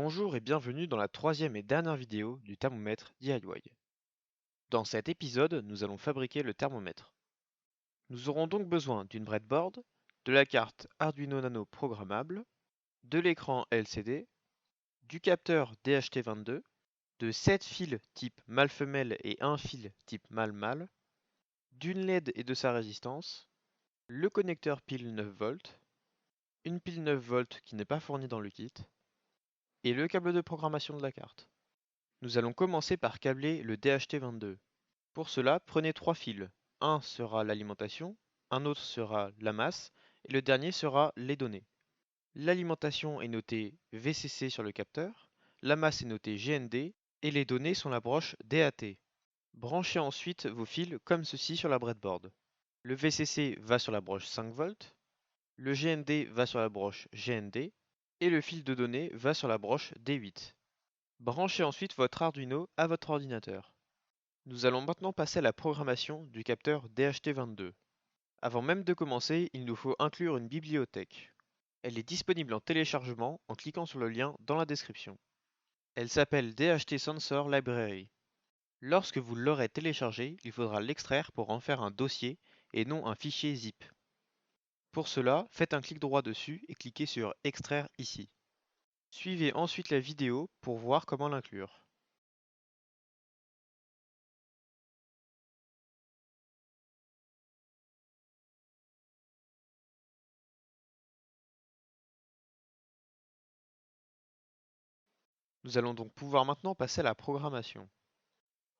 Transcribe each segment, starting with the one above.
Bonjour et bienvenue dans la troisième et dernière vidéo du thermomètre DIY. Dans cet épisode, nous allons fabriquer le thermomètre. Nous aurons donc besoin d'une breadboard, de la carte Arduino Nano programmable, de l'écran LCD, du capteur DHT22, de 7 fils type mâle-femelle et un fil type mâle-mâle, d'une LED et de sa résistance, le connecteur pile 9V, une pile 9V qui n'est pas fournie dans le kit, et le câble de programmation de la carte. Nous allons commencer par câbler le DHT22. Pour cela, prenez 3 fils. Un sera l'alimentation, un autre sera la masse, et le dernier sera les données. L'alimentation est notée VCC sur le capteur, la masse est notée GND, et les données sont la broche DAT. Branchez ensuite vos fils comme ceci sur la breadboard. Le VCC va sur la broche 5V, le GND va sur la broche GND, et le fil de données va sur la broche D8. Branchez ensuite votre Arduino à votre ordinateur. Nous allons maintenant passer à la programmation du capteur DHT22. Avant même de commencer, il nous faut inclure une bibliothèque. Elle est disponible en téléchargement en cliquant sur le lien dans la description. Elle s'appelle DHT Sensor Library. Lorsque vous l'aurez téléchargée, il faudra l'extraire pour en faire un dossier et non un fichier zip. Pour cela, faites un clic droit dessus et cliquez sur Extraire ici. Suivez ensuite la vidéo pour voir comment l'inclure. Nous allons donc pouvoir maintenant passer à la programmation.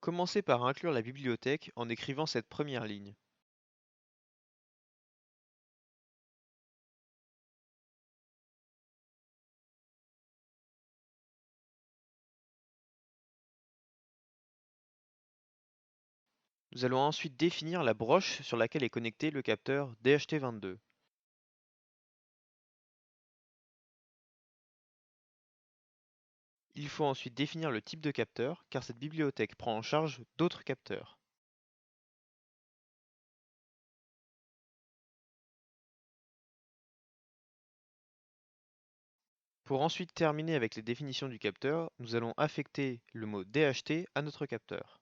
Commencez par inclure la bibliothèque en écrivant cette première ligne. Nous allons ensuite définir la broche sur laquelle est connecté le capteur DHT22. Il faut ensuite définir le type de capteur car cette bibliothèque prend en charge d'autres capteurs. Pour ensuite terminer avec les définitions du capteur, nous allons affecter le mot DHT à notre capteur.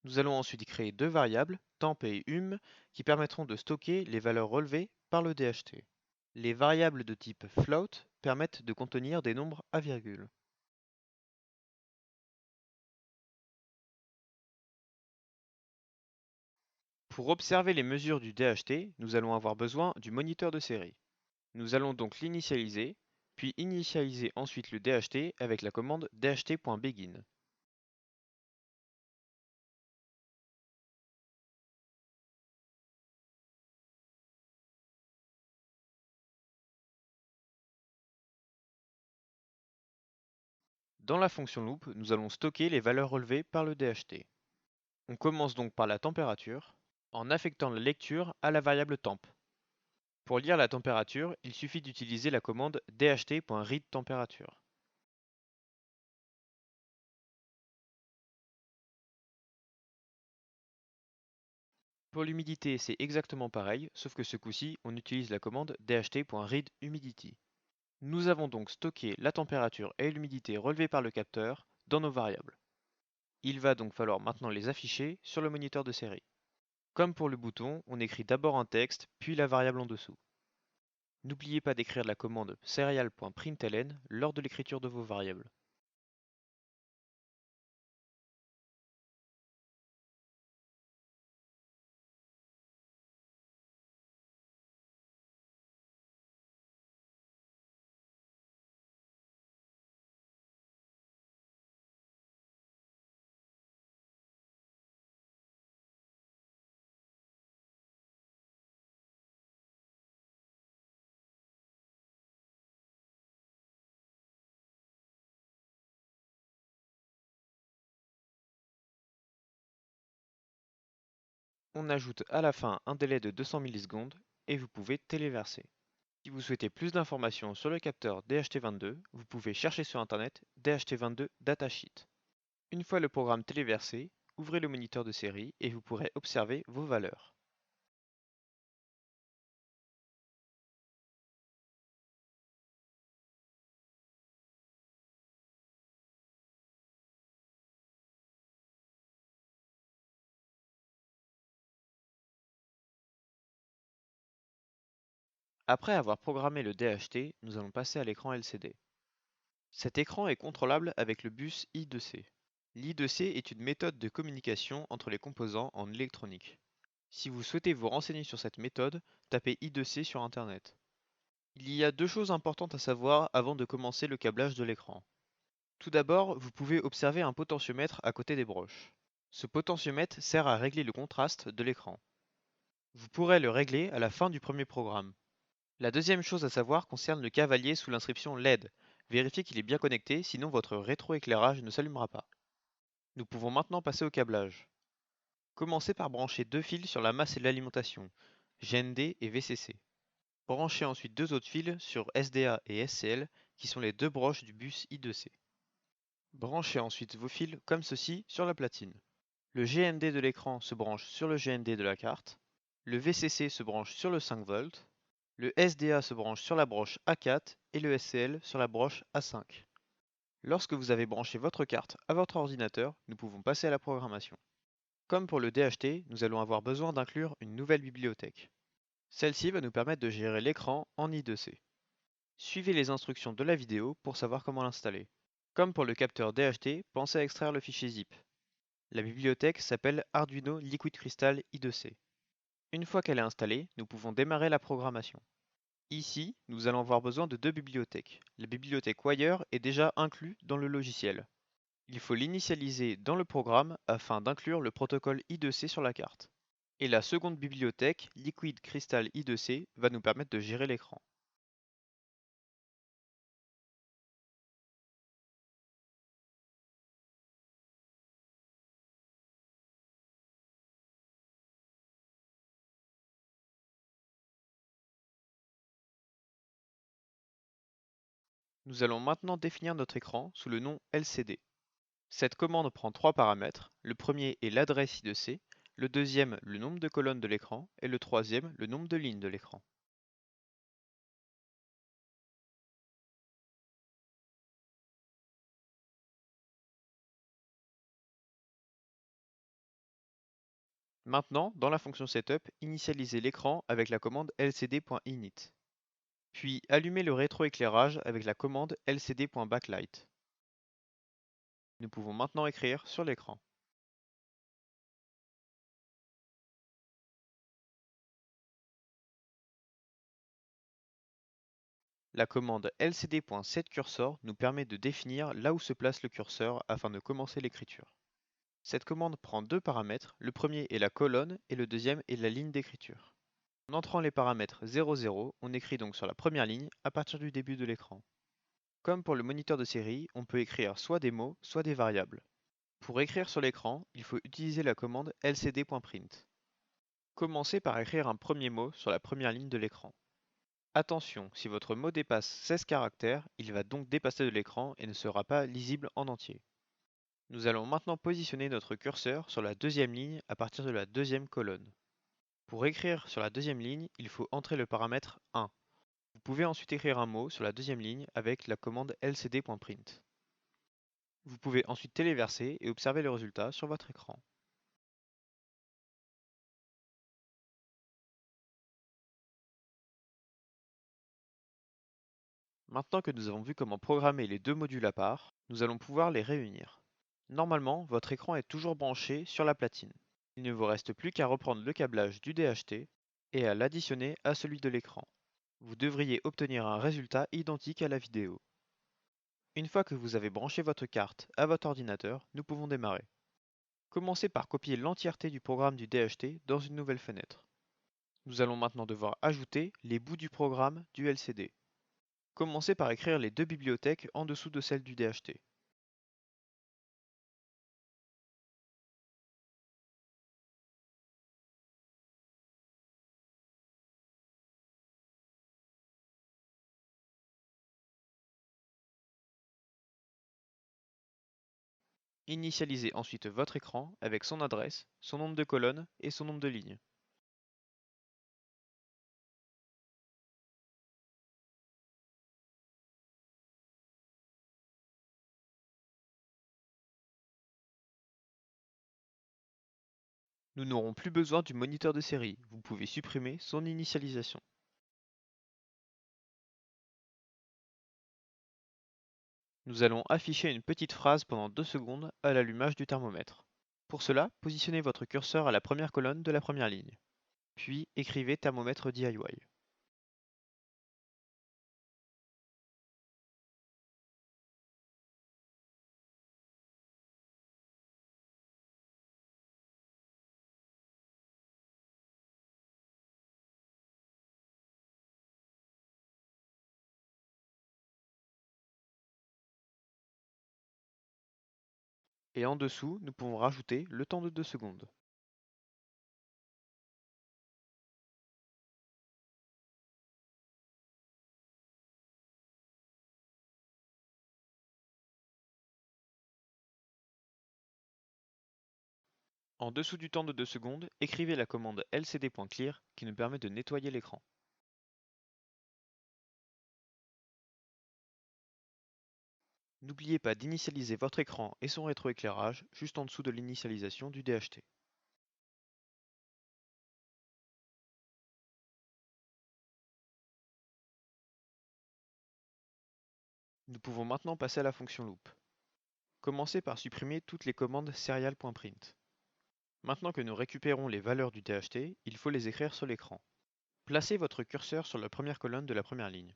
Nous allons ensuite créer deux variables, temp et hum, qui permettront de stocker les valeurs relevées par le DHT. Les variables de type float permettent de contenir des nombres à virgule. Pour observer les mesures du DHT, nous allons avoir besoin du moniteur de série. Nous allons donc l'initialiser, puis initialiser ensuite le DHT avec la commande dht.begin. Dans la fonction loop, nous allons stocker les valeurs relevées par le DHT. On commence donc par la température, en affectant la lecture à la variable temp. Pour lire la température, il suffit d'utiliser la commande dht.readTemperature. Pour l'humidité, c'est exactement pareil, sauf que ce coup-ci, on utilise la commande dht.readHumidity. Nous avons donc stocké la température et l'humidité relevées par le capteur dans nos variables. Il va donc falloir maintenant les afficher sur le moniteur de série. Comme pour le bouton, on écrit d'abord un texte, puis la variable en dessous. N'oubliez pas d'écrire la commande serial.println lors de l'écriture de vos variables. On ajoute à la fin un délai de 200 millisecondes et vous pouvez téléverser. Si vous souhaitez plus d'informations sur le capteur DHT22, vous pouvez chercher sur internet DHT22 datasheet. Une fois le programme téléversé, ouvrez le moniteur de série et vous pourrez observer vos valeurs. Après avoir programmé le DHT, nous allons passer à l'écran LCD. Cet écran est contrôlable avec le bus I2C. L'I2C est une méthode de communication entre les composants en électronique. Si vous souhaitez vous renseigner sur cette méthode, tapez I2C sur Internet. Il y a deux choses importantes à savoir avant de commencer le câblage de l'écran. Tout d'abord, vous pouvez observer un potentiomètre à côté des broches. Ce potentiomètre sert à régler le contraste de l'écran. Vous pourrez le régler à la fin du premier programme. La deuxième chose à savoir concerne le cavalier sous l'inscription LED. Vérifiez qu'il est bien connecté, sinon votre rétroéclairage ne s'allumera pas. Nous pouvons maintenant passer au câblage. Commencez par brancher deux fils sur la masse et l'alimentation, GND et VCC. Branchez ensuite deux autres fils sur SDA et SCL qui sont les deux broches du bus I2C. Branchez ensuite vos fils comme ceci sur la platine. Le GND de l'écran se branche sur le GND de la carte, le VCC se branche sur le 5 volts, le SDA se branche sur la broche A4 et le SCL sur la broche A5. Lorsque vous avez branché votre carte à votre ordinateur, nous pouvons passer à la programmation. Comme pour le DHT, nous allons avoir besoin d'inclure une nouvelle bibliothèque. Celle-ci va nous permettre de gérer l'écran en I2C. Suivez les instructions de la vidéo pour savoir comment l'installer. Comme pour le capteur DHT, pensez à extraire le fichier zip. La bibliothèque s'appelle Arduino Liquid Crystal I2C. Une fois qu'elle est installée, nous pouvons démarrer la programmation. Ici, nous allons avoir besoin de deux bibliothèques. La bibliothèque Wire est déjà inclue dans le logiciel. Il faut l'initialiser dans le programme afin d'inclure le protocole I2C sur la carte. Et la seconde bibliothèque, Liquid Crystal I2C, va nous permettre de gérer l'écran. Nous allons maintenant définir notre écran sous le nom LCD. Cette commande prend trois paramètres. Le premier est l'adresse I2C, le deuxième le nombre de colonnes de l'écran et le troisième le nombre de lignes de l'écran. Maintenant, dans la fonction Setup, initialisez l'écran avec la commande lcd.init. Puis allumez le rétroéclairage avec la commande lcd.backlight. Nous pouvons maintenant écrire sur l'écran. La commande lcd.setCursor nous permet de définir là où se place le curseur afin de commencer l'écriture. Cette commande prend deux paramètres, le premier est la colonne et le deuxième est la ligne d'écriture. En entrant les paramètres 00, on écrit donc sur la première ligne à partir du début de l'écran. Comme pour le moniteur de série, on peut écrire soit des mots, soit des variables. Pour écrire sur l'écran, il faut utiliser la commande lcd.print. Commencez par écrire un premier mot sur la première ligne de l'écran. Attention, si votre mot dépasse 16 caractères, il va donc dépasser de l'écran et ne sera pas lisible en entier. Nous allons maintenant positionner notre curseur sur la deuxième ligne à partir de la deuxième colonne. Pour écrire sur la deuxième ligne, il faut entrer le paramètre 1. Vous pouvez ensuite écrire un mot sur la deuxième ligne avec la commande lcd.print. Vous pouvez ensuite téléverser et observer le résultat sur votre écran. Maintenant que nous avons vu comment programmer les deux modules à part, nous allons pouvoir les réunir. Normalement, votre écran est toujours branché sur la platine. Il ne vous reste plus qu'à reprendre le câblage du DHT et à l'additionner à celui de l'écran. Vous devriez obtenir un résultat identique à la vidéo. Une fois que vous avez branché votre carte à votre ordinateur, nous pouvons démarrer. Commencez par copier l'entièreté du programme du DHT dans une nouvelle fenêtre. Nous allons maintenant devoir ajouter les bouts du programme du LCD. Commencez par écrire les deux bibliothèques en dessous de celle du DHT. Initialisez ensuite votre écran avec son adresse, son nombre de colonnes et son nombre de lignes. Nous n'aurons plus besoin du moniteur de série, vous pouvez supprimer son initialisation. Nous allons afficher une petite phrase pendant 2 secondes à l'allumage du thermomètre. Pour cela, positionnez votre curseur à la première colonne de la première ligne. Puis écrivez thermomètre DIY. Et en dessous, nous pouvons rajouter le temps de 2 secondes. En dessous du temps de 2 secondes, écrivez la commande lcd.clear qui nous permet de nettoyer l'écran. N'oubliez pas d'initialiser votre écran et son rétroéclairage juste en dessous de l'initialisation du DHT. Nous pouvons maintenant passer à la fonction loop. Commencez par supprimer toutes les commandes serial.print. Maintenant que nous récupérons les valeurs du DHT, il faut les écrire sur l'écran. Placez votre curseur sur la première colonne de la première ligne.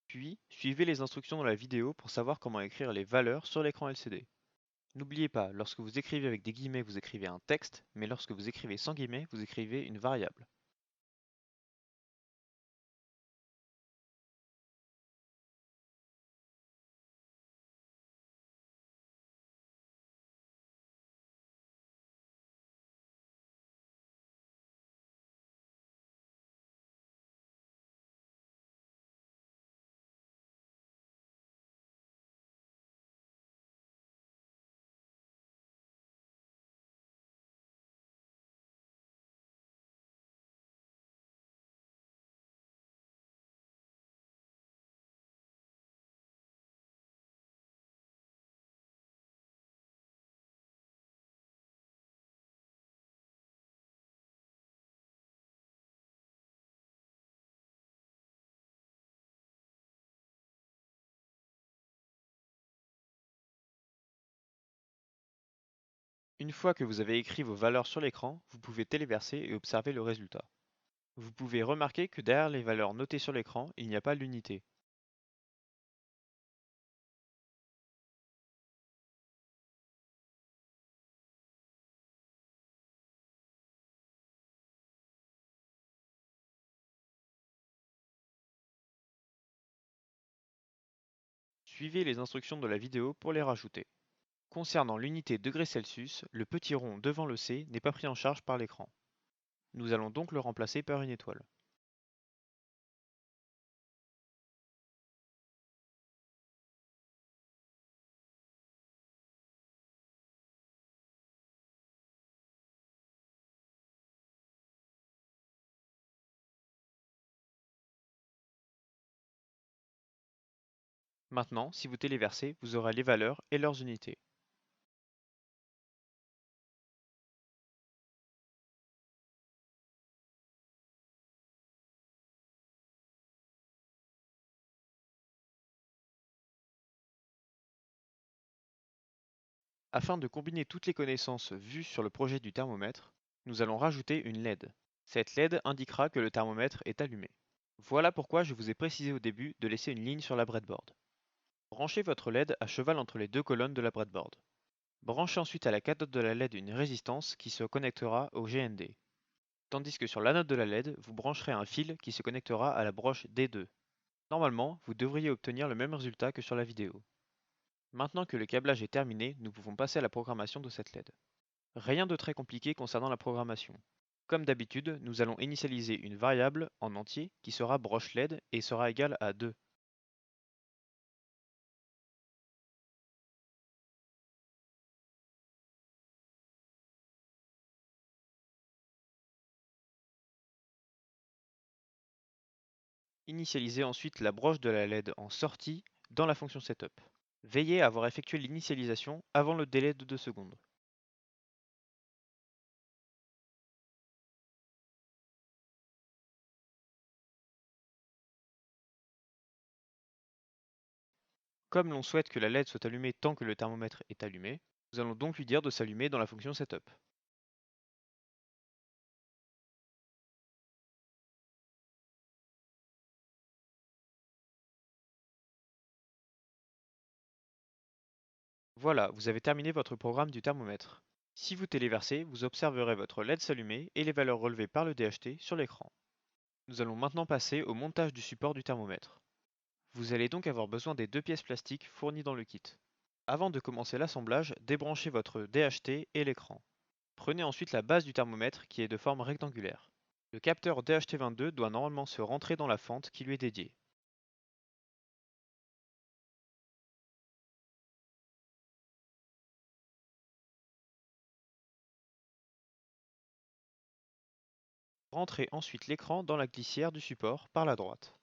Puis, suivez les instructions dans la vidéo pour savoir comment écrire les valeurs sur l'écran LCD. N'oubliez pas, lorsque vous écrivez avec des guillemets, vous écrivez un texte, mais lorsque vous écrivez sans guillemets, vous écrivez une variable. Une fois que vous avez écrit vos valeurs sur l'écran, vous pouvez téléverser et observer le résultat. Vous pouvez remarquer que derrière les valeurs notées sur l'écran, il n'y a pas l'unité. Suivez les instructions de la vidéo pour les rajouter. Concernant l'unité degrés Celsius, le petit rond devant le C n'est pas pris en charge par l'écran. Nous allons donc le remplacer par une étoile. Maintenant, si vous téléversez, vous aurez les valeurs et leurs unités. Afin de combiner toutes les connaissances vues sur le projet du thermomètre, nous allons rajouter une LED. Cette LED indiquera que le thermomètre est allumé. Voilà pourquoi je vous ai précisé au début de laisser une ligne sur la breadboard. Branchez votre LED à cheval entre les deux colonnes de la breadboard. Branchez ensuite à la cathode de la LED une résistance qui se connectera au GND. Tandis que sur l'anode de la LED, vous brancherez un fil qui se connectera à la broche D2. Normalement, vous devriez obtenir le même résultat que sur la vidéo. Maintenant que le câblage est terminé, nous pouvons passer à la programmation de cette LED. Rien de très compliqué concernant la programmation. Comme d'habitude, nous allons initialiser une variable en entier qui sera broche LED et sera égale à 2. Initialisez ensuite la broche de la LED en sortie dans la fonction setup. Veillez à avoir effectué l'initialisation avant le délai de 2 secondes. Comme l'on souhaite que la LED soit allumée tant que le thermomètre est allumé, nous allons donc lui dire de s'allumer dans la fonction setup. Voilà, vous avez terminé votre programme du thermomètre. Si vous téléversez, vous observerez votre LED s'allumer et les valeurs relevées par le DHT sur l'écran. Nous allons maintenant passer au montage du support du thermomètre. Vous allez donc avoir besoin des 2 pièces plastiques fournies dans le kit. Avant de commencer l'assemblage, débranchez votre DHT et l'écran. Prenez ensuite la base du thermomètre qui est de forme rectangulaire. Le capteur DHT22 doit normalement se rentrer dans la fente qui lui est dédiée. Rentrez ensuite l'écran dans la glissière du support par la droite.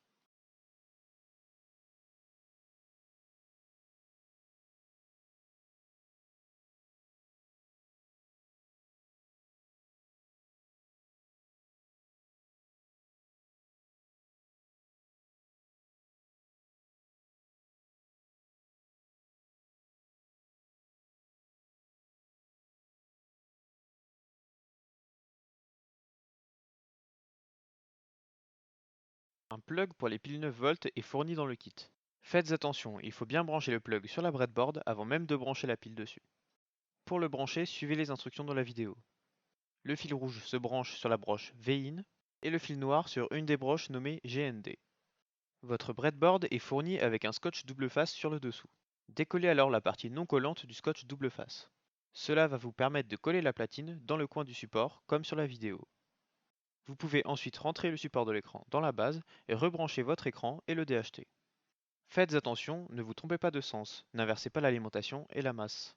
Un plug pour les piles 9 volts est fourni dans le kit. Faites attention, il faut bien brancher le plug sur la breadboard avant même de brancher la pile dessus. Pour le brancher, suivez les instructions dans la vidéo. Le fil rouge se branche sur la broche VIN et le fil noir sur une des broches nommée GND. Votre breadboard est fourni avec un scotch double face sur le dessous. Décollez alors la partie non collante du scotch double face. Cela va vous permettre de coller la platine dans le coin du support comme sur la vidéo. Vous pouvez ensuite rentrer le support de l'écran dans la base et rebrancher votre écran et le DHT. Faites attention, ne vous trompez pas de sens, n'inversez pas l'alimentation et la masse.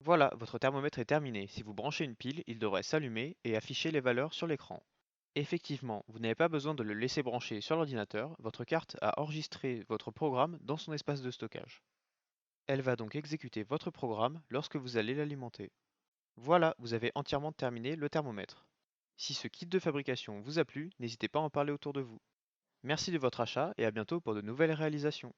Voilà, votre thermomètre est terminé. Si vous branchez une pile, il devrait s'allumer et afficher les valeurs sur l'écran. Effectivement, vous n'avez pas besoin de le laisser brancher sur l'ordinateur, votre carte a enregistré votre programme dans son espace de stockage. Elle va donc exécuter votre programme lorsque vous allez l'alimenter. Voilà, vous avez entièrement terminé le thermomètre. Si ce kit de fabrication vous a plu, n'hésitez pas à en parler autour de vous. Merci de votre achat et à bientôt pour de nouvelles réalisations.